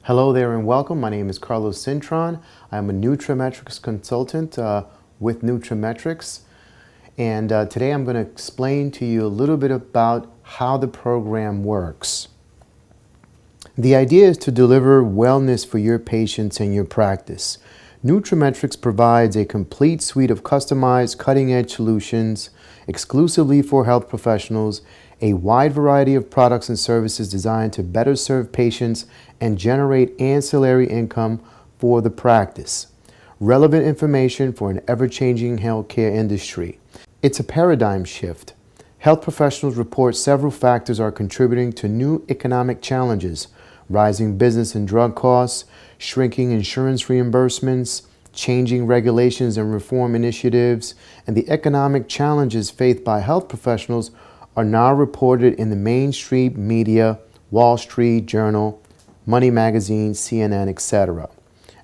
Hello there and welcome. My name is Carlos Cintron. I'm a nEI-nutraMetrix consultant with nEI-nutraMetrix. And today I'm going to explain to you a little bit about how the program works. The idea is to deliver wellness for your patients and your practice. nEI-nutraMetrix provides a complete suite of customized, cutting-edge solutions exclusively for health professionals, a wide variety of products and services designed to better serve patients and generate ancillary income for the practice. Relevant information for an ever-changing healthcare industry. It's a paradigm shift. Health professionals report several factors are contributing to new economic challenges: rising business and drug costs, shrinking insurance reimbursements, changing regulations and reform initiatives, and the economic challenges faced by health professionals are now reported in the mainstream media, Wall Street Journal, Money Magazine, CNN, etc.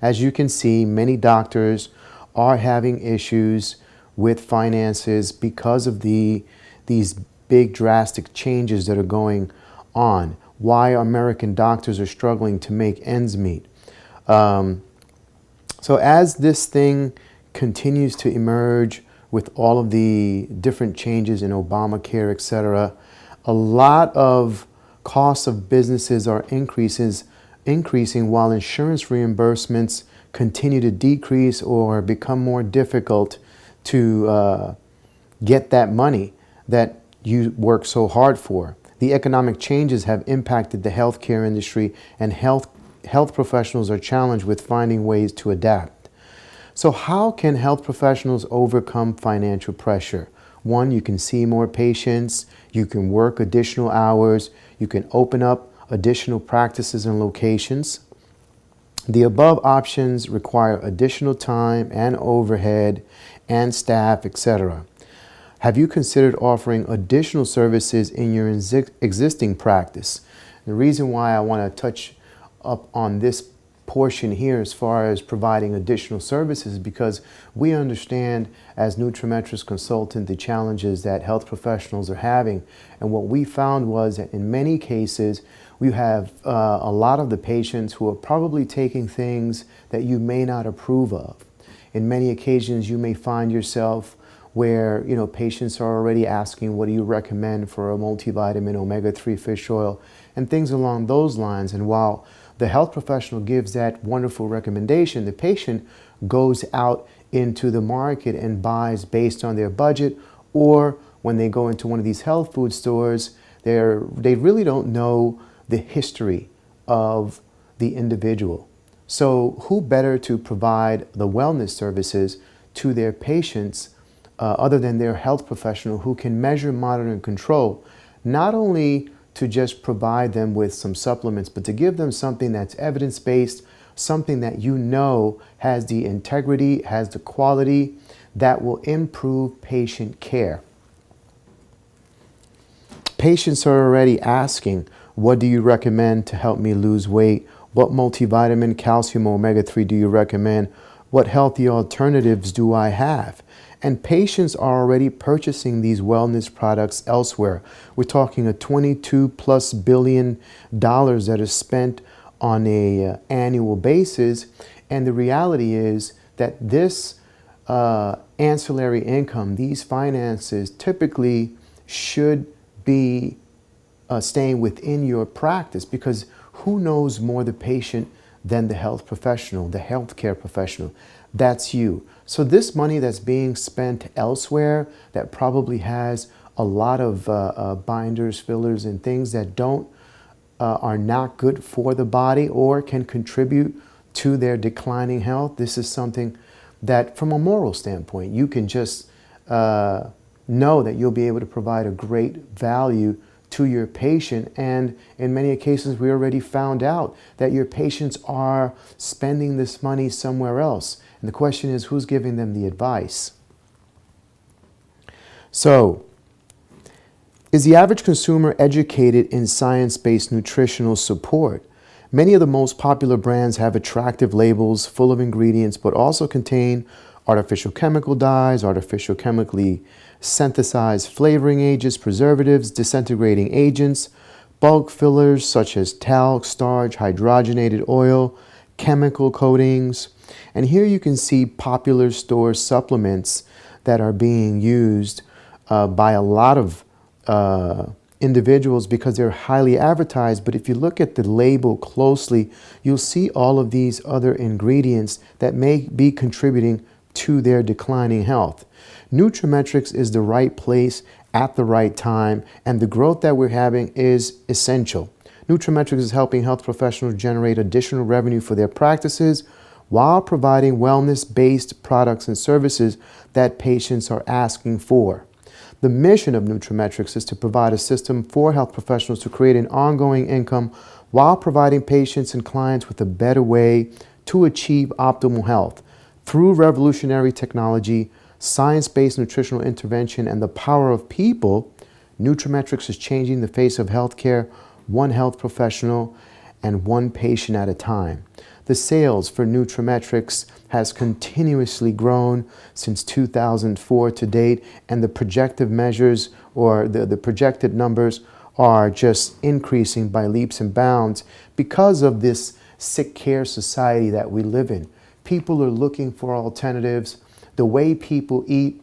As you can see, many doctors are having issues with finances because of these big drastic changes that are going on. Why American doctors are struggling to make ends meet. So as this thing continues to emerge with all of the different changes in Obamacare, etc., a lot of costs of businesses are increasing while insurance reimbursements continue to decrease or become more difficult to get that money that you work so hard for. The economic changes have impacted the healthcare industry, and health professionals are challenged with finding ways to adapt. So how can health professionals overcome financial pressure? One, you can see more patients, you can work additional hours, you can open up additional practices and locations. The above options require additional time and overhead and staff, etc. Have you considered offering additional services in your existing practice? The reason why I want to touch up on this portion here as far as providing additional services is because we understand as nEI-nutraMetrix consultant the challenges that health professionals are having. And what we found was that in many cases we have a lot of the patients who are probably taking things that you may not approve of. In many occasions you may find yourself where patients are already asking, what do you recommend for a multivitamin, omega-3 fish oil, and things along those lines. And while the health professional gives that wonderful recommendation, the patient goes out into the market and buys based on their budget, or when they go into one of these health food stores, they really don't know the history of the individual. So who better to provide the wellness services to their patients other than their health professional who can measure, monitor, and control, not only to just provide them with some supplements, but to give them something that's evidence-based, something that has the integrity, has the quality that will improve patient care. Patients are already asking, what do you recommend to help me lose weight? What multivitamin, calcium, omega-3 do you recommend? What healthy alternatives do I have? And patients are already purchasing these wellness products elsewhere. We're talking a $22+ billion that is spent on an annual basis. And the reality is that this ancillary income, these finances, typically should be staying within your practice, because who knows more the patient than the health professional, the healthcare professional? That's you. So this money that's being spent elsewhere that probably has a lot of binders, fillers, and things that are not good for the body or can contribute to their declining health, this is something that from a moral standpoint, you can just know that you'll be able to provide a great value to your patient. And in many cases, we already found out that your patients are spending this money somewhere else. And the question is, who's giving them the advice? So, is the average consumer educated in science-based nutritional support? Many of the most popular brands have attractive labels full of ingredients, but also contain artificial chemical dyes, artificial chemically synthesized flavoring agents, preservatives, disintegrating agents, bulk fillers such as talc, starch, hydrogenated oil, chemical coatings. And here you can see popular store supplements that are being used by a lot of individuals because they're highly advertised. But if you look at the label closely, you'll see all of these other ingredients that may be contributing to their declining health. nEI-nutraMetrix is the right place at the right time, and the growth that we're having is essential. nEI-nutraMetrix is helping health professionals generate additional revenue for their practices while providing wellness-based products and services that patients are asking for. The mission of nEI-nutraMetrix is to provide a system for health professionals to create an ongoing income while providing patients and clients with a better way to achieve optimal health. Through revolutionary technology, science-based nutritional intervention, and the power of people, nEI-nutraMetrix is changing the face of healthcare, one health professional and one patient at a time. The sales for nEI-nutraMetrix has continuously grown since 2004 to date, and the projected measures or the projected numbers are just increasing by leaps and bounds because of this sick care society that we live in. People are looking for alternatives. The way people eat,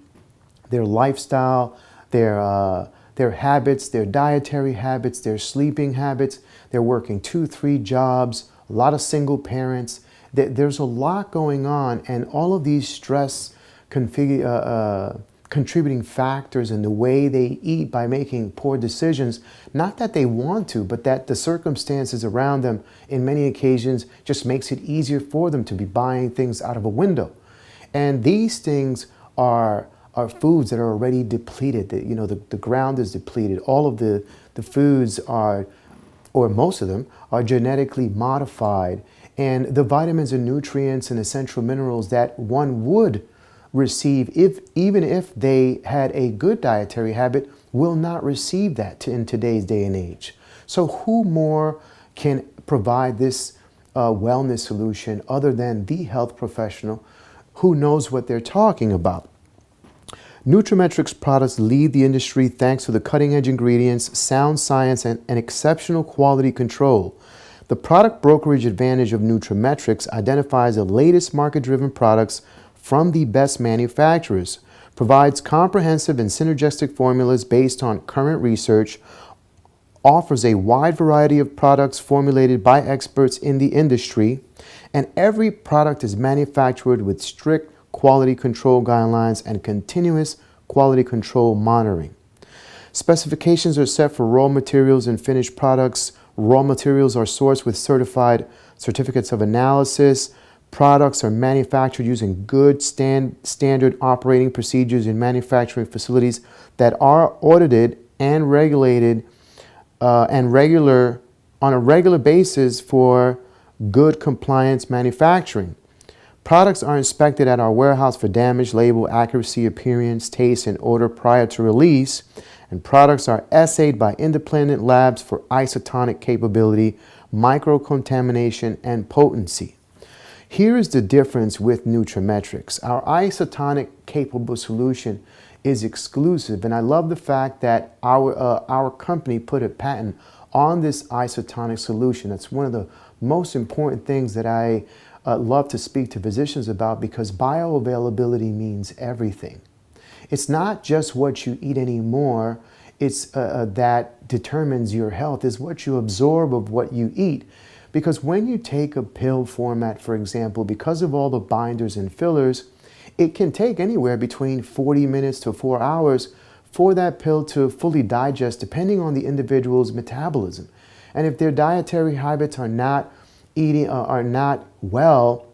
their lifestyle, their habits, their dietary habits, their sleeping habits, they're working 2-3 jobs, a lot of single parents. There's a lot going on, and all of these stress contributing factors in the way they eat by making poor decisions, not that they want to, but that the circumstances around them in many occasions just makes it easier for them to be buying things out of a window. And these things are foods that are already depleted. The ground is depleted. All of the foods are, or most of them, are genetically modified. And the vitamins and nutrients and essential minerals that one would receive, even if they had a good dietary habit, will not receive that in today's day and age. So who more can provide this wellness solution other than the health professional who knows what they're talking about? nEI-nutraMetrix products lead the industry thanks to the cutting-edge ingredients, sound science, and exceptional quality control. The product brokerage advantage of nEI-nutraMetrix identifies the latest market-driven products from the best manufacturers, provides comprehensive and synergistic formulas based on current research, offers a wide variety of products formulated by experts in the industry, and every product is manufactured with strict quality control guidelines and continuous quality control monitoring. Specifications are set for raw materials and finished products. Raw materials are sourced with certified certificates of analysis. Products are manufactured using good standard operating procedures in manufacturing facilities that are audited and regulated on a regular basis for good compliance manufacturing. Products are inspected at our warehouse for damage, label accuracy, appearance, taste, and odor prior to release. And products are assayed by independent labs for isotonic capability, microcontamination, and potency. Here is the difference with nEI-nutraMetrix. Our isotonic capable solution is exclusive, and I love the fact that our company put a patent on this isotonic solution. That's one of the most important things that I love to speak to physicians about, because bioavailability means everything. It's not just what you eat anymore. It's that determines your health, is what you absorb of what you eat. Because when you take a pill format, for example, because of all the binders and fillers, it can take anywhere between 40 minutes to 4 hours for that pill to fully digest, depending on the individual's metabolism. And if their dietary habits are not well,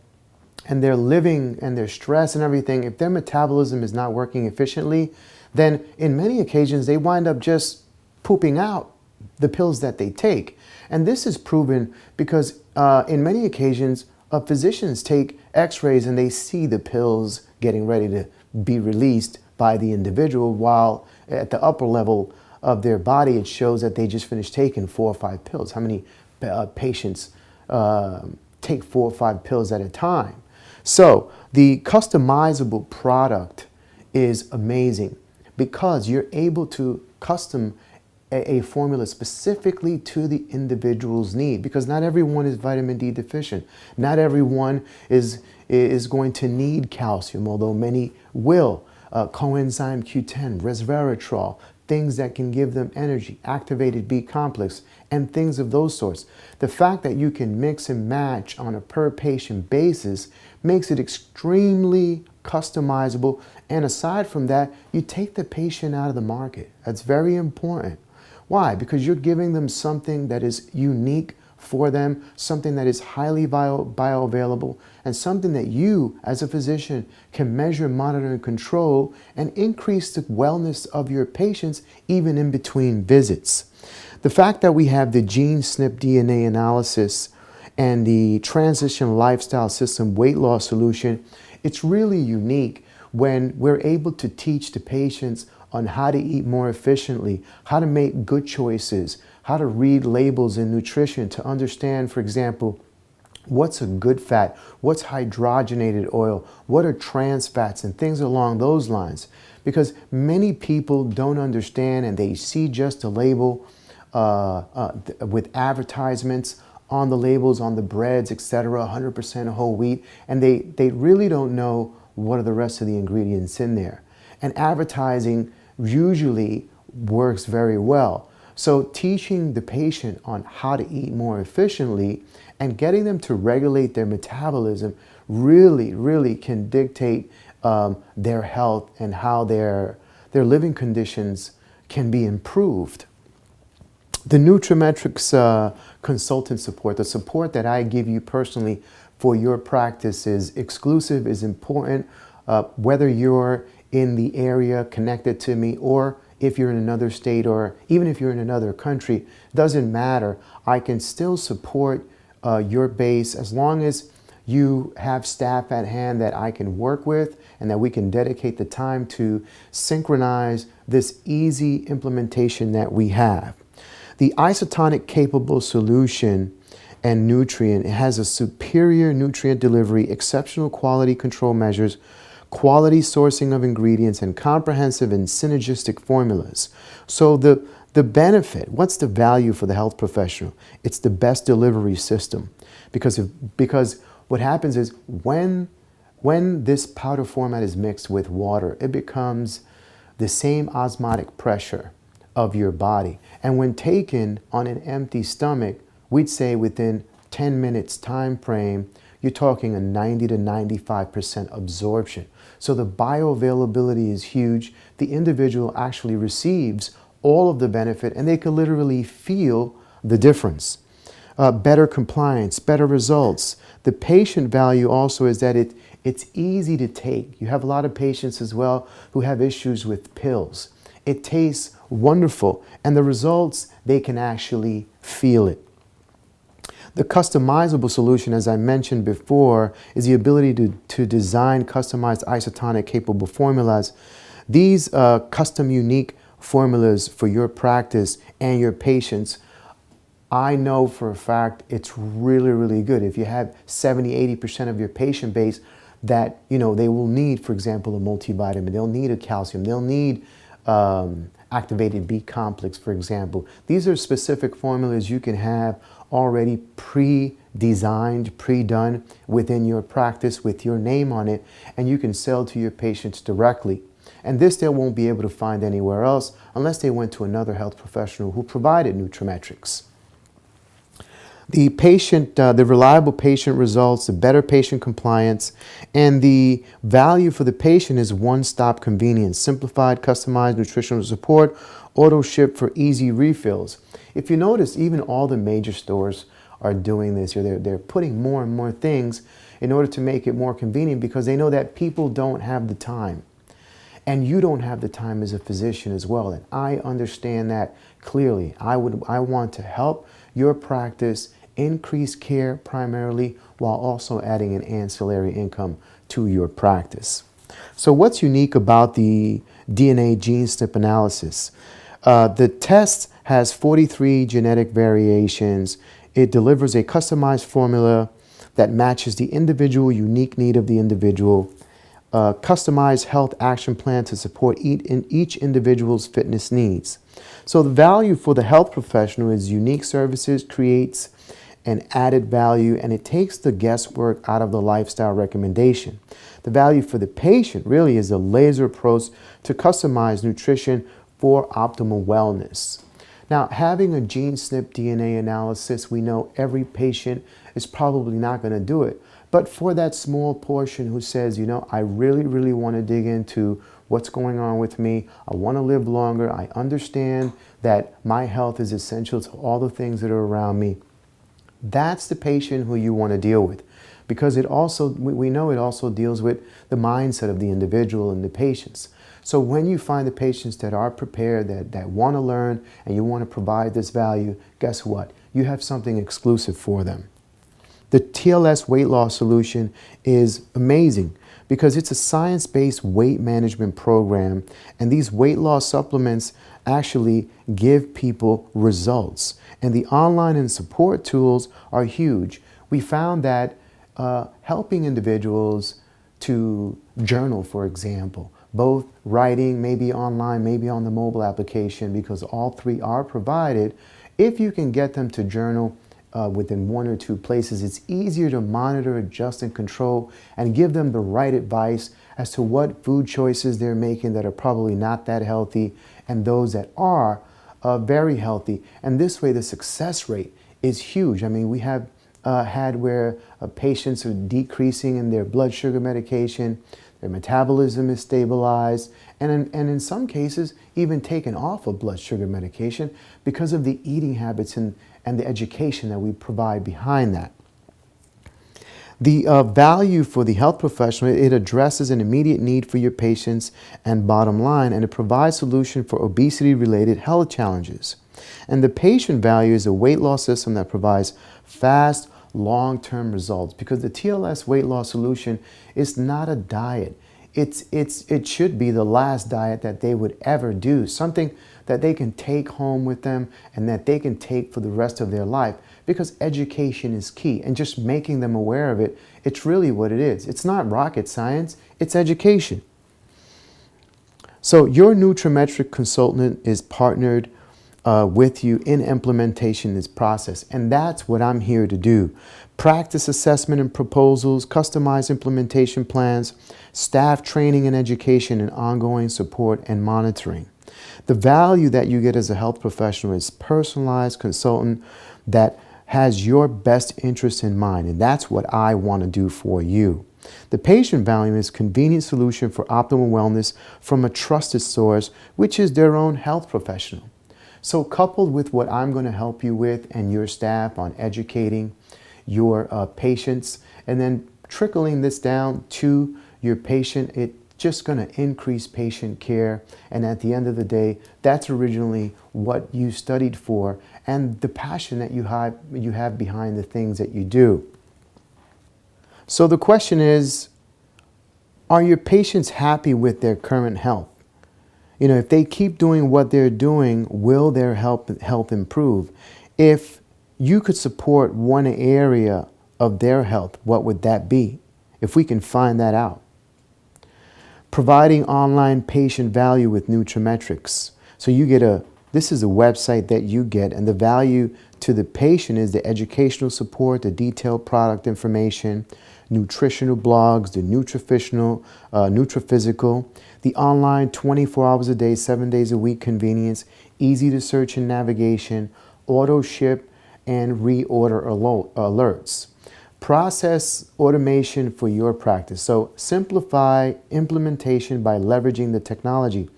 and they're living and their stress and everything, if their metabolism is not working efficiently, then in many occasions they wind up just pooping out the pills that they take. And this is proven because in many occasions physicians take x-rays and they see the pills getting ready to be released by the individual, while at the upper level of their body it shows that they just finished taking 4 or 5 pills. How many patients take 4 or 5 pills at a time? So the customizable product is amazing because you're able to custom a formula specifically to the individual's need, because not everyone is vitamin D deficient. Not everyone is going to need calcium, although many will. Coenzyme Q10, resveratrol, things that can give them energy, activated B complex, and things of those sorts. The fact that you can mix and match on a per patient basis makes it extremely customizable. And aside from that, you take the patient out of the market. That's very important. Why? Because you're giving them something that is unique for them, something that is highly bioavailable, and something that you, as a physician, can measure, monitor, and control, and increase the wellness of your patients even in between visits. The fact that we have the gene SNP DNA analysis and the transition lifestyle system weight loss solution, it's really unique when we're able to teach the patients on how to eat more efficiently, how to make good choices, how to read labels in nutrition to understand, for example, what's a good fat, what's hydrogenated oil, what are trans fats, and things along those lines. Because many people don't understand, and they see just a label with advertisements on the labels, on the breads, etc., 100% whole wheat, and they really don't know what are the rest of the ingredients in there. And advertising usually works very well. So teaching the patient on how to eat more efficiently and getting them to regulate their metabolism really can dictate their health and how their living conditions can be improved. The nEI-nutraMetrix consultant support, the support that I give you personally for your practice, is exclusive, is important, whether you're in the area connected to me, or if you're in another state, or even if you're in another country, doesn't matter. I can still support your base as long as you have staff at hand that I can work with and that we can dedicate the time to synchronize this easy implementation that we have. The isotonic capable solution and nutrient, it has a superior nutrient delivery, exceptional quality control measures, quality sourcing of ingredients, and comprehensive and synergistic formulas. So the benefit, what's the value for the health professional? It's the best delivery system. Because what happens is when this powder format is mixed with water, it becomes the same osmotic pressure of your body. And when taken on an empty stomach, we'd say within 10 minutes time frame, you're talking a 90 to 95% absorption. So the bioavailability is huge. The individual actually receives all of the benefit, and they can literally feel the difference. Better compliance, better results. The patient value also is that it's easy to take. You have a lot of patients as well who have issues with pills. It tastes wonderful, and the results, they can actually feel it. The customizable solution, as I mentioned before, is the ability to design customized isotonic capable formulas. These custom unique formulas for your practice and your patients, I know for a fact it's really good. If you have 70–80% of your patient base that, you know, they will need, for example, a multivitamin, they'll need a calcium, they'll need activated B complex, for example. These are specific formulas you can have already pre-designed, pre-done within your practice with your name on it, and you can sell to your patients directly. And this they won't be able to find anywhere else unless they went to another health professional who provided nEI-nutraMetrix. The patient, the reliable patient results, the better patient compliance, and the value for the patient is one-stop convenience, simplified, customized nutritional support, auto ship for easy refills. If you notice, even all the major stores are doing this. They're putting more and more things in order to make it more convenient, because they know that people don't have the time. And you don't have the time as a physician as well. And I understand that clearly. I want to help your practice increase care primarily, while also adding an ancillary income to your practice. So what's unique about the DNA gene SNP analysis? The test has 43 genetic variations. It delivers a customized formula that matches the individual unique need of the individual. a customized health action plan to support each individual's fitness needs. So the value for the health professional is unique services, creates an added value, and it takes the guesswork out of the lifestyle recommendation. The value for the patient really is a laser approach to customize nutrition for optimal wellness. Now, having a gene SNP DNA analysis, we know every patient is probably not going to do it. But for that small portion who says, you know, I really want to dig into what's going on with me, I want to live longer, I understand that my health is essential to all the things that are around me, that's the patient who you want to deal with. Because it also, we know it also deals with the mindset of the individual and the patients. So when you find the patients that are prepared, that want to learn, and you want to provide this value, guess what? You have something exclusive for them. The TLS weight loss solution is amazing because it's a science-based weight management program, and these weight loss supplements actually give people results. And the online and support tools are huge. We found that helping individuals to journal, for example, both writing, maybe online, maybe on the mobile application, because all three are provided. If you can get them to journal within one or two places, it's easier to monitor, adjust, and control, and give them the right advice as to what food choices they're making that are probably not that healthy, and those that are very healthy. And this way, the success rate is huge. I mean, we have had where patients are decreasing in their blood sugar medication, their metabolism is stabilized, and in some cases, even taken off of blood sugar medication because of the eating habits and the education that we provide behind that. The value for the health professional, it addresses an immediate need for your patients and bottom line, and it provides solution for obesity-related health challenges. And the patient value is a weight loss system that provides fast, long-term results, because the TLS weight loss solution is not a diet. It should be the last diet that they would ever do, something that they can take home with them and that they can take for the rest of their life, because education is key, and just making them aware of it, it's really what it is. It's not rocket science, it's education. So your nutri-metric consultant is partnered with you in implementation of this process, and that's what I'm here to do. Practice assessment and proposals, customized implementation plans, staff training and education, and ongoing support and monitoring. The value that you get as a health professional is personalized consultant that has your best interest in mind, and that's what I want to do for you. The patient value is convenient solution for optimal wellness from a trusted source, which is their own health professional. So coupled with what I'm going to help you with and your staff on educating your patients, and then trickling this down to your patient, it's just going to increase patient care. And at the end of the day, that's originally what you studied for and the passion that you have behind the things that you do. So the question is, are your patients happy with their current health? You know, if they keep doing what they're doing, will their health improve? If you could support one area of their health, what would that be? If we can find that out. Providing online patient value with nutri-metrix. So you get this is a website that you get, and the value to the patient is the educational support, the detailed product information, nutritional blogs, the Nutraphysical, the online 24 hours a day, 7 days a week convenience, easy to search and navigation, auto ship and reorder alerts. Process automation for your practice. So simplify implementation by leveraging the technology.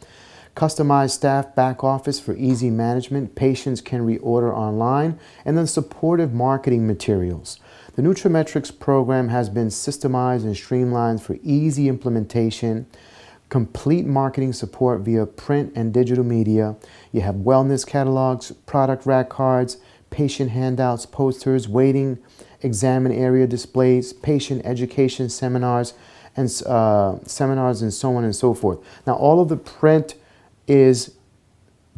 Customized staff back office for easy management. Patients can reorder online, and then supportive marketing materials. The nutri-metrix program has been systemized and streamlined for easy implementation, complete marketing support via print and digital media. You have wellness catalogs, product rack cards, patient handouts, posters, waiting examine area displays, patient education seminars, and so on and so forth. Now, all of the print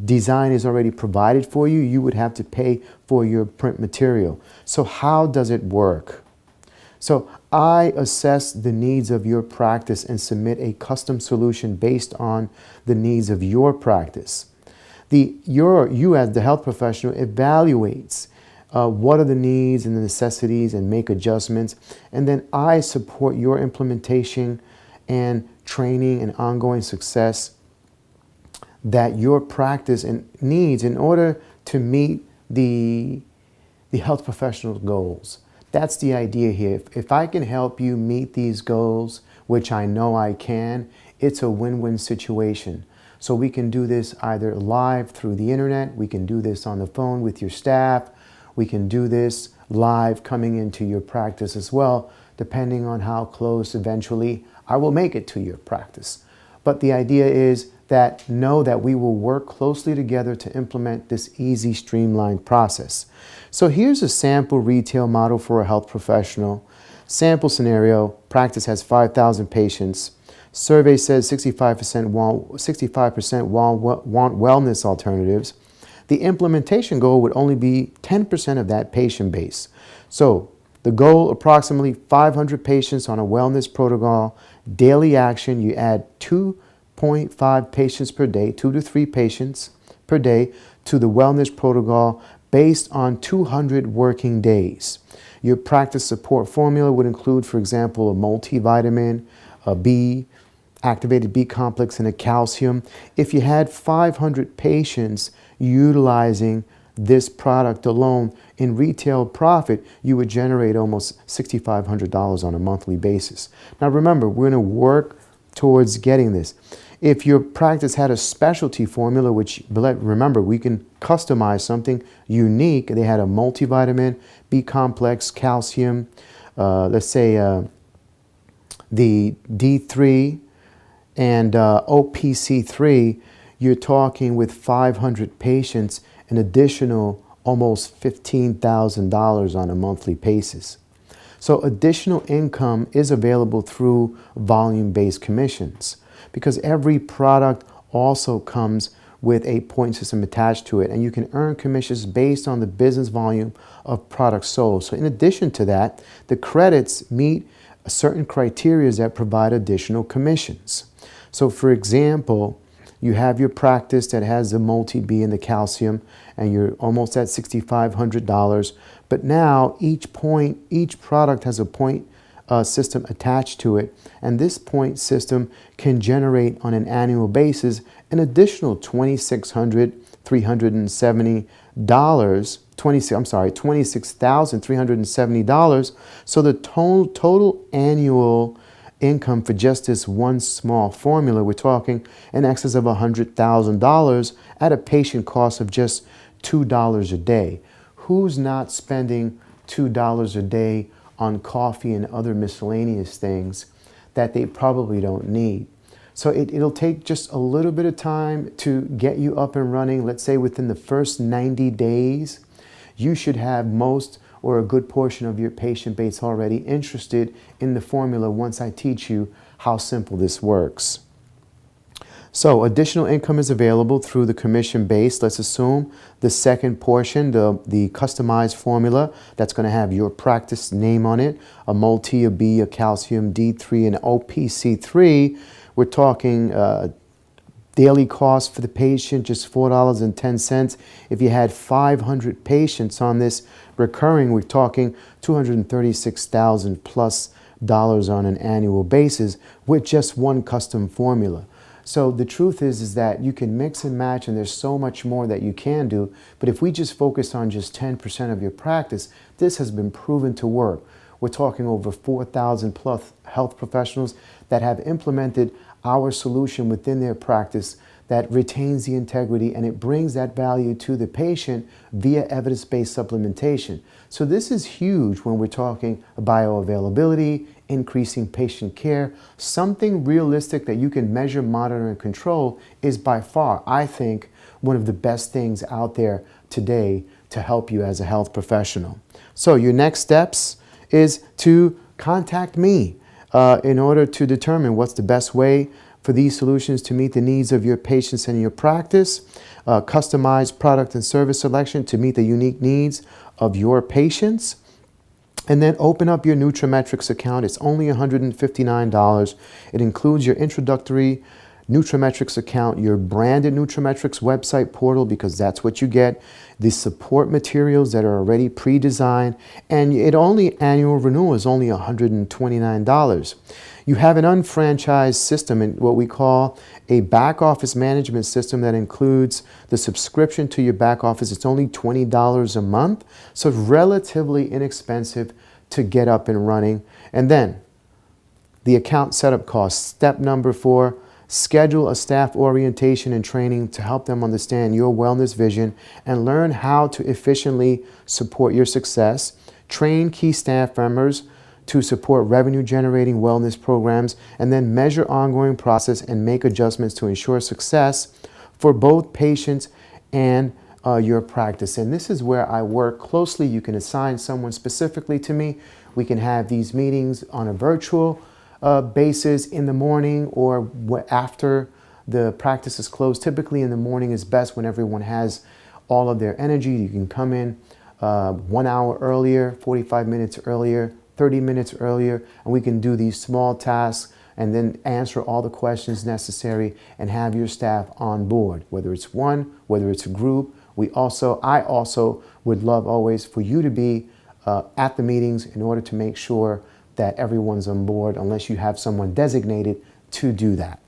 design is already provided for you. You would have to pay for your print material. So how does it work? So I assess the needs of your practice and submit a custom solution based on the needs of your practice. You as the health professional evaluates what are the needs and the necessities and make adjustments. And then I support your implementation and training and ongoing success that your practice needs in order to meet the health professional's goals. That's the idea here. If I can help you meet these goals, which I know I can, it's a win-win situation. So we can do this either live through the internet, we can do this on the phone with your staff, we can do this live coming into your practice as well, depending on how close eventually I will make it to your practice. But the idea is that know that we will work closely together to implement this easy, streamlined process. So here's a sample retail model for a health professional. Sample scenario, practice has 5,000 patients. Survey says 65% want wellness alternatives. The implementation goal would only be 10% of that patient base. So the goal, approximately 500 patients on a wellness protocol. Daily action, you add 2.5 patients per day, 2 to 3 patients per day to the wellness protocol based on 200 working days. Your practice support formula would include, for example, a multivitamin, a B, activated B complex, and a calcium. If you had 500 patients utilizing this product alone, in retail profit, you would generate almost $6,500 on a monthly basis. Now remember, we're going to work towards getting this. If your practice had a specialty formula, which remember, we can customize something unique. They had a multivitamin, B complex, calcium, let's say the D3 and OPC3, you're talking with 500 patients, an additional almost $15,000 on a monthly basis. So additional income is available through volume-based commissions because every product also comes with a point system attached to it, and you can earn commissions based on the business volume of products sold. So in addition to that, the credits meet certain criteria that provide additional commissions. So for example, you have your practice that has the multi-B and the calcium, and you're almost at $6,500. But now each product has a point system attached to it, and this point system can generate on an annual basis an additional $26,370. So the total annual income for just this one small formula, we're talking in excess of $100,000 at a patient cost of just $2 a day. Who's not spending $2 a day on coffee and other miscellaneous things that they probably don't need? So it'll take just a little bit of time to get you up and running. Let's say within the first 90 days, you should have most or a good portion of your patient base already interested in the formula once I teach you how simple this works. So additional income is available through the commission base. Let's assume the second portion, the customized formula that's going to have your practice name on it, a multi, a B, a calcium, D3, and OPC3. We're talking daily cost for the patient, just $4.10. If you had 500 patients on this recurring, we're talking $236,000 plus on an annual basis with just one custom formula. So the truth is that you can mix and match, and there's so much more that you can do. But if we just focus on just 10% of your practice, this has been proven to work. We're talking over 4,000 plus health professionals that have implemented our solution within their practice that retains the integrity, and it brings that value to the patient via evidence-based supplementation. So this is huge when we're talking bioavailability, increasing patient care. Something realistic that you can measure, monitor, and control is by far, I think, one of the best things out there today to help you as a health professional. So your next steps is to contact me in order to determine what's the best way for these solutions to meet the needs of your patients and your practice. Customized product and service selection to meet the unique needs of your patients. And then open up your nEI-nutraMetrix account. It's only $159. It includes your introductory nEI-nutraMetrix account, your branded nEI-nutraMetrix website portal, because that's what you get, the support materials that are already pre-designed, and annual renewal is only $129. You have an unfranchised system in what we call a back office management system that includes the subscription to your back office. It's only $20 a month, so relatively inexpensive to get up and running. And then the account setup costs. Step number 4, schedule a staff orientation and training to help them understand your wellness vision and learn how to efficiently support your success. Train key staff members to support revenue-generating wellness programs, and then measure ongoing process and make adjustments to ensure success for both patients and your practice. And this is where I work closely. You can assign someone specifically to me. We can have these meetings on a virtual basis in the morning or after the practice is closed. Typically in the morning is best when everyone has all of their energy. You can come in 1 hour earlier, 45 minutes earlier, 30 minutes earlier, and we can do these small tasks and then answer all the questions necessary and have your staff on board, whether it's one, whether it's a group. I also would love always for you to be at the meetings in order to make sure that everyone's on board, unless you have someone designated to do that.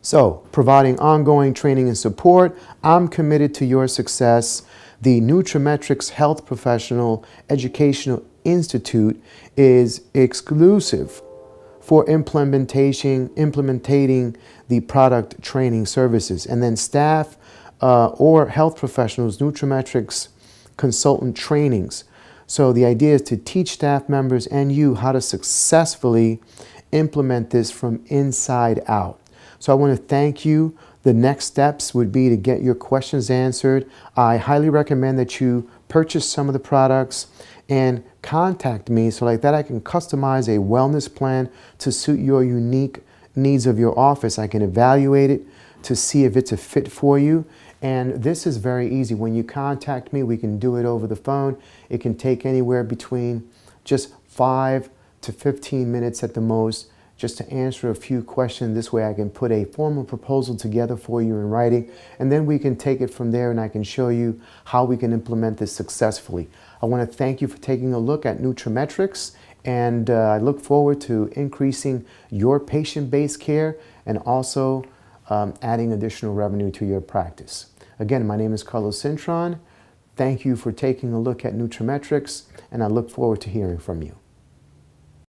So, providing ongoing training and support, I'm committed to your success. The nEI-nutraMetrix Health Professional Educational Institute is exclusive for implementing the product training services. And then staff or health professionals, nEI-nutraMetrix consultant trainings. So the idea is to teach staff members and you how to successfully implement this from inside out. So I want to thank you. The next steps would be to get your questions answered. I highly recommend that you purchase some of the products and contact me so like that I can customize a wellness plan to suit your unique needs of your office. I can evaluate it to see if it's a fit for you. And this is very easy. When you contact me, we can do it over the phone. It can take anywhere between just 5 to 15 minutes at the most, just to answer a few questions. This way I can put a formal proposal together for you in writing, and then we can take it from there and I can show you how we can implement this successfully. I want to thank you for taking a look at nEI-nutraMetrix, and I look forward to increasing your patient-based care and also adding additional revenue to your practice. Again, my name is Carlos Cintron. Thank you for taking a look at nEI-nutraMetrix, and I look forward to hearing from you.